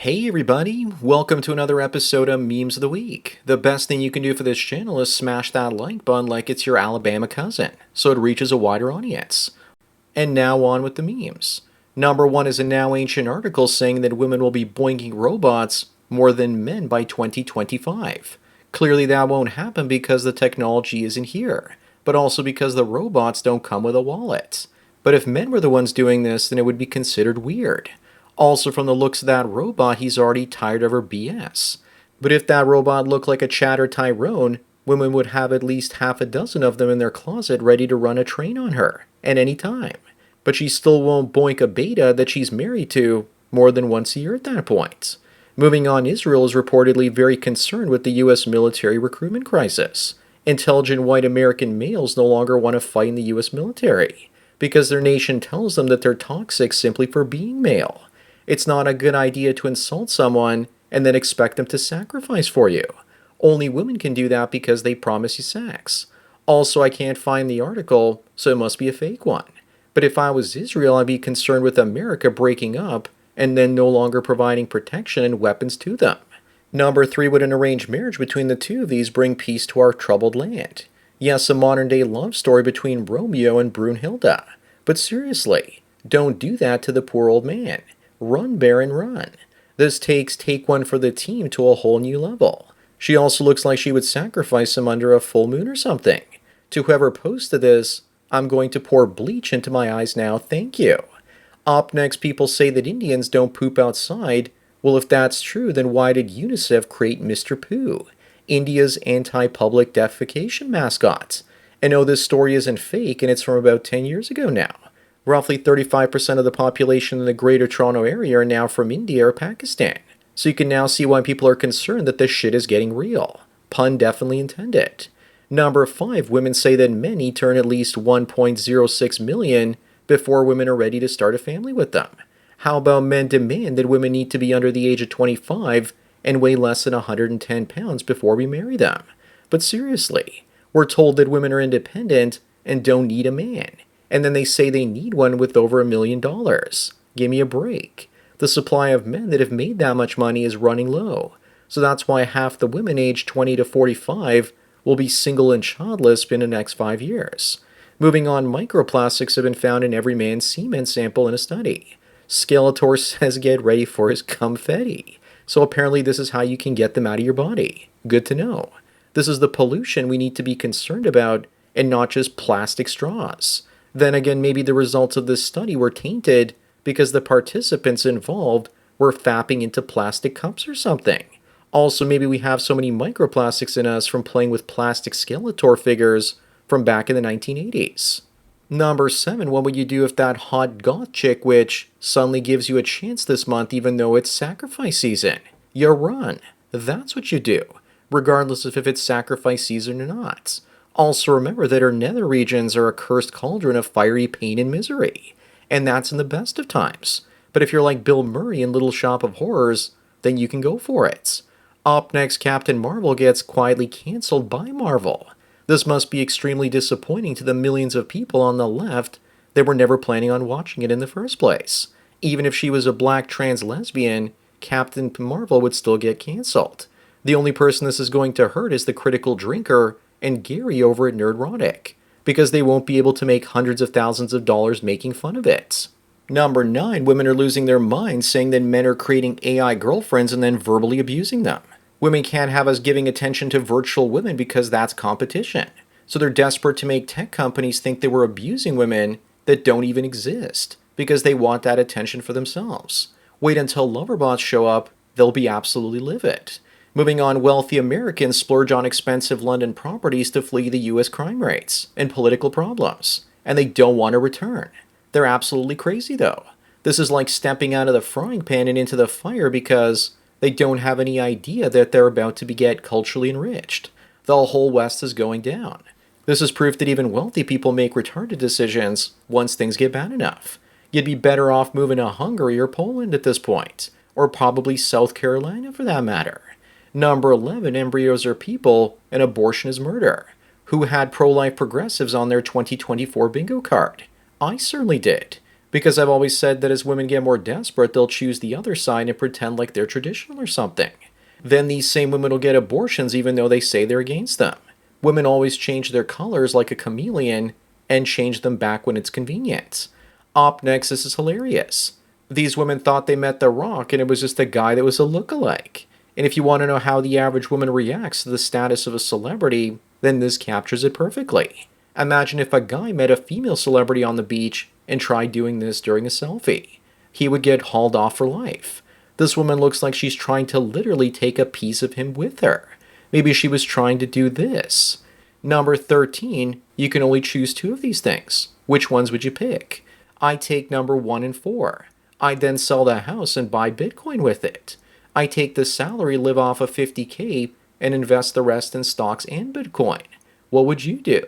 Hey everybody, welcome to another episode of Memes of the Week. The best thing you can do for this channel is smash that like button like it's your Alabama cousin, so it reaches a wider audience. And now on with the memes. Number one is a now ancient article saying that women will be boinking robots more than men by 2025. Clearly that won't happen because the technology isn't here, but also because the robots don't come with a wallet. But if men were the ones doing this, then it would be considered weird. Also, from the looks of that robot, he's already tired of her BS. But if that robot looked like a chatter Tyrone, women would have at least half a dozen of them in their closet ready to run a train on her at any time. But she still won't boink a beta that she's married to more than once a year at that point. Moving on, Israel is reportedly very concerned with the US military recruitment crisis. Intelligent white American males no longer want to fight in the US military because their nation tells them that they're toxic simply for being male. It's not a good idea to insult someone and then expect them to sacrifice for you. Only women can do that because they promise you sex. Also, I can't find the article, so it must be a fake one. But if I was Israel, I'd be concerned with America breaking up and then no longer providing protection and weapons to them. Number three, would an arranged marriage between the two of these bring peace to our troubled land? Yes, a modern day love story between Romeo and Brunhilde. But seriously, don't do that to the poor old man. Run, Baron, run. This takes take one for the team to a whole new level. She also looks like she would sacrifice him under a full moon or something. To whoever posted this, I'm going to pour bleach into my eyes now, thank you. Up next, people say that Indians don't poop outside. Well, if that's true, then why did UNICEF create Mr. Poo, India's anti-public defecation mascot? And no, this story isn't fake, and it's from about 10 years ago now. Roughly 35% of the population in the Greater Toronto Area are now from India or Pakistan. So you can now see why people are concerned that this shit is getting real. Pun definitely intended. Number five, women say that men need to earn at least 1.06 million before women are ready to start a family with them. How about men demand that women need to be under the age of 25 and weigh less than 110 pounds before we marry them? But seriously, we're told that women are independent and don't need a man. And then they say they need one with over $1 million. Give me a break. The supply of men that have made that much money is running low. So that's why half the women aged 20 to 45 will be single and childless in the next 5 years. Moving on, microplastics have been found in every man's semen sample in a study. Skeletor says get ready for his confetti. So apparently this is how you can get them out of your body. Good to know. This is the pollution we need to be concerned about and not just plastic straws. Then again, maybe the results of this study were tainted because the participants involved were fapping into plastic cups or something. Also, maybe we have so many microplastics in us from playing with plastic Skeletor figures from back in the 1980s. Number seven, what would you do if that hot goth chick witch suddenly gives you a chance this month even though it's sacrifice season? You run. That's what you do, regardless of if it's sacrifice season or not. Also remember that our nether regions are a cursed cauldron of fiery pain and misery. And that's in the best of times. But if you're like Bill Murray in Little Shop of Horrors, then you can go for it. Up next, Captain Marvel gets quietly cancelled by Marvel. This must be extremely disappointing to the millions of people on the left that were never planning on watching it in the first place. Even if she was a black trans lesbian, Captain Marvel would still get cancelled. The only person this is going to hurt is the critical drinker and Gary over at Nerdrotic, because they won't be able to make hundreds of thousands of dollars making fun of it. Number nine, women are losing their minds saying that men are creating AI girlfriends and then verbally abusing them. Women can't have us giving attention to virtual women because that's competition. So they're desperate to make tech companies think that we're abusing women that don't even exist because they want that attention for themselves. Wait until loverbots show up, they'll be absolutely livid. Moving on, wealthy Americans splurge on expensive London properties to flee the US crime rates and political problems, and they don't want to return. They're absolutely crazy though. This is like stepping out of the frying pan and into the fire because they don't have any idea that they're about to get culturally enriched. The whole West is going down. This is proof that even wealthy people make retarded decisions once things get bad enough. You'd be better off moving to Hungary or Poland at this point, or probably South Carolina for that matter. Number 11, embryos are people and abortion is murder. Who had pro-life progressives on their 2024 bingo card? I certainly did. Because I've always said that as women get more desperate, they'll choose the other side and pretend like they're traditional or something. Then these same women will get abortions even though they say they're against them. Women always change their colors like a chameleon and change them back when it's convenient. Up next, this is hilarious. These women thought they met The Rock and it was just a guy that was a lookalike. And if you want to know how the average woman reacts to the status of a celebrity, then this captures it perfectly. Imagine if a guy met a female celebrity on the beach and tried doing this during a selfie. He would get hauled off for life. This woman looks like she's trying to literally take a piece of him with her. Maybe she was trying to do this. Number 13, you can only choose two of these things. Which ones would you pick? I take number 1 and 4. I then sell the house and buy Bitcoin with it. I take the salary, live off of 50K, and invest the rest in stocks and Bitcoin. What would you do?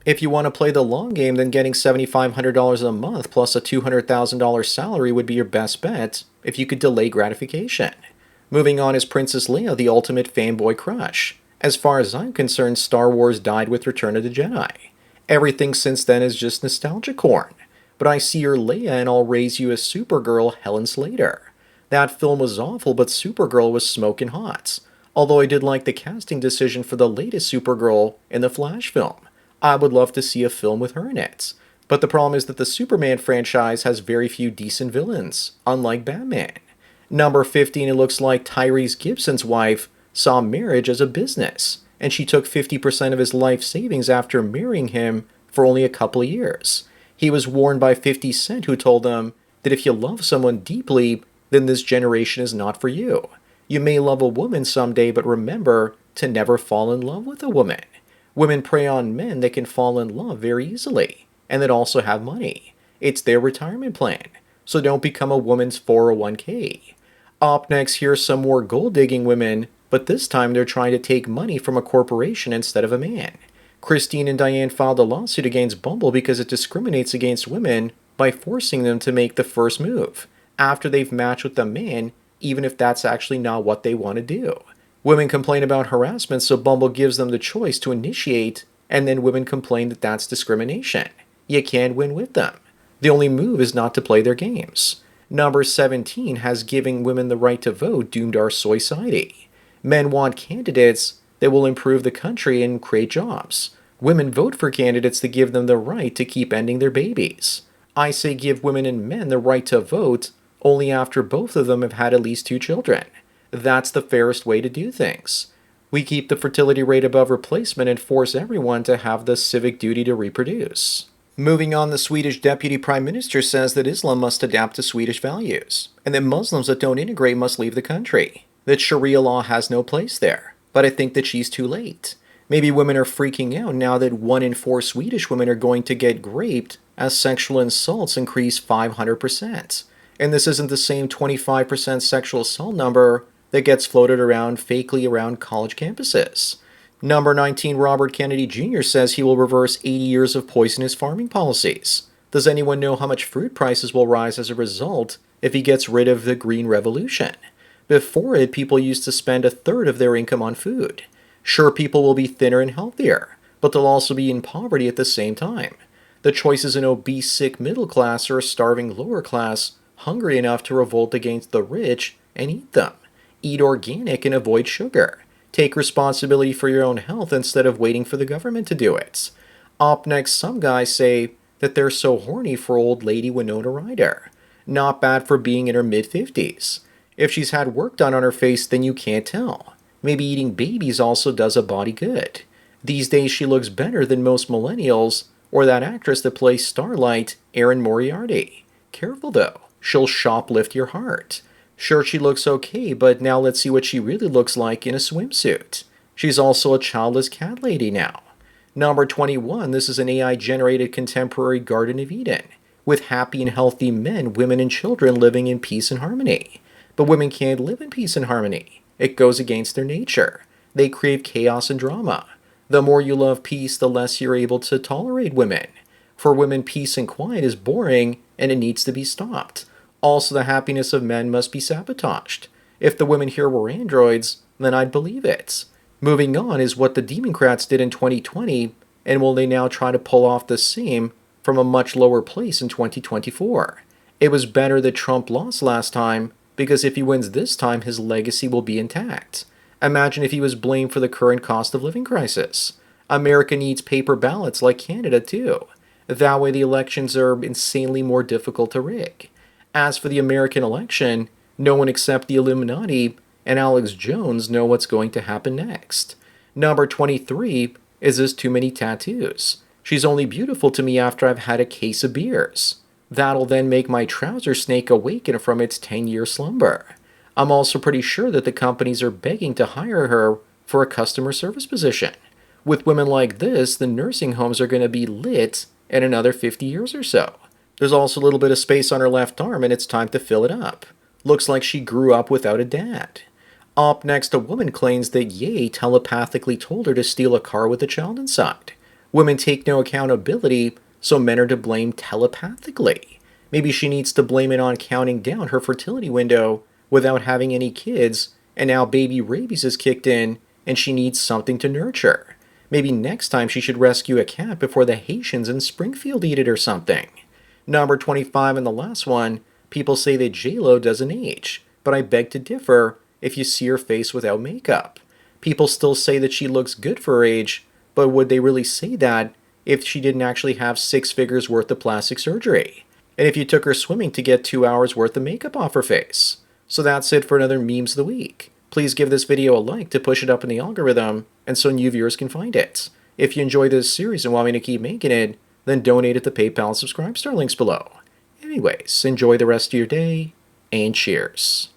If you want to play the long game, then getting $7,500 a month plus a $200,000 salary would be your best bet if you could delay gratification. Moving on is Princess Leia, the ultimate fanboy crush. As far as I'm concerned, Star Wars died with Return of the Jedi. Everything since then is just nostalgia corn. But I see your Leia and I'll raise you as Supergirl Helen Slater. That film was awful, but Supergirl was smoking hot. Although I did like the casting decision for the latest Supergirl in the Flash film. I would love to see a film with her in it. But the problem is that the Superman franchise has very few decent villains, unlike Batman. Number 15, it looks like Tyrese Gibson's wife saw marriage as a business, and she took 50% of his life savings after marrying him for only a couple of years. He was warned by 50 Cent, who told him that if you love someone deeply, then this generation is not for you. You may love a woman someday, but remember to never fall in love with a woman. Women prey on men that can fall in love very easily, and that also have money. It's their retirement plan, so don't become a woman's 401k. Up next, here's some more gold-digging women, but this time they're trying to take money from a corporation instead of a man. Christine and Diane filed a lawsuit against Bumble because it discriminates against women by forcing them to make the first move after they've matched with a man, even if that's actually not what they want to do. Women complain about harassment, so Bumble gives them the choice to initiate, and then women complain that that's discrimination. You can't win with them. The only move is not to play their games. Number 17 has giving women the right to vote doomed our society. Men want candidates that will improve the country and create jobs. Women vote for candidates that give them the right to keep ending their babies. I say give women and men the right to vote only after both of them have had at least 2 children. That's the fairest way to do things. We keep the fertility rate above replacement and force everyone to have the civic duty to reproduce. Moving on, the Swedish Deputy Prime Minister says that Islam must adapt to Swedish values, and that Muslims that don't integrate must leave the country, that Sharia law has no place there. But I think that she's too late. Maybe women are freaking out now that 1 in 4 Swedish women are going to get raped as sexual insults increase 500%. And this isn't the same 25% sexual assault number that gets floated around fakely around college campuses. Number 19, Robert Kennedy Jr. says he will reverse 80 years of poisonous farming policies. Does anyone know how much fruit prices will rise as a result if he gets rid of the Green Revolution? Before it, people used to spend a third of their income on food. Sure, people will be thinner and healthier, but they'll also be in poverty at the same time. The choice is an obese, sick middle class or a starving lower class, hungry enough to revolt against the rich and eat them. Eat organic and avoid sugar. Take responsibility for your own health instead of waiting for the government to do it. Up next, some guys say that they're so horny for old lady Winona Ryder. Not bad for being in her mid-50s. If she's had work done on her face, then you can't tell. Maybe eating babies also does a body good. These days she looks better than most millennials, or that actress that plays Starlight, Erin Moriarty. Careful though, she'll shoplift your heart. Sure, she looks okay, but now let's see what she really looks like in a swimsuit. She's also a childless cat lady now. Number 21, this is an AI-generated contemporary Garden of Eden, with happy and healthy men, women, and children living in peace and harmony. But women can't live in peace and harmony. It goes against their nature. They crave chaos and drama. The more you love peace, the less you're able to tolerate women. For women, peace and quiet is boring, and it needs to be stopped. Also, the happiness of men must be sabotaged. If the women here were androids, then I'd believe it. Moving on is what the Democrats did in 2020, and will they now try to pull off the same from a much lower place in 2024? It was better that Trump lost last time, because if he wins this time, his legacy will be intact. Imagine if he was blamed for the current cost of living crisis. America needs paper ballots like Canada too. That way the elections are insanely more difficult to rig. As for the American election, no one except the Illuminati and Alex Jones know what's going to happen next. Number 23 is this too many tattoos. She's only beautiful to me after I've had a case of beers. That'll then make my trouser snake awaken from its 10-year slumber. I'm also pretty sure that the companies are begging to hire her for a customer service position. With women like this, the nursing homes are going to be lit in another 50 years or so. There's also a little bit of space on her left arm, and it's time to fill it up. Looks like she grew up without a dad. Up next, a woman claims that Ye telepathically told her to steal a car with a child inside. Women take no accountability, so men are to blame telepathically. Maybe she needs to blame it on counting down her fertility window without having any kids, and now baby rabies has kicked in, and she needs something to nurture. Maybe next time she should rescue a cat before the Haitians in Springfield eat it or something. Number 25 and the last one, people say that J-Lo doesn't age, but I beg to differ if you see her face without makeup. People still say that she looks good for her age, but would they really say that if she didn't actually have 6 figures worth of plastic surgery? And if you took her swimming to get 2 hours worth of makeup off her face? So that's it for another Memes of the Week. Please give this video a like to push it up in the algorithm and so new viewers can find it. If you enjoy this series and want me to keep making it, then donate at the PayPal and subscribe star links below. Anyways, enjoy the rest of your day, and cheers.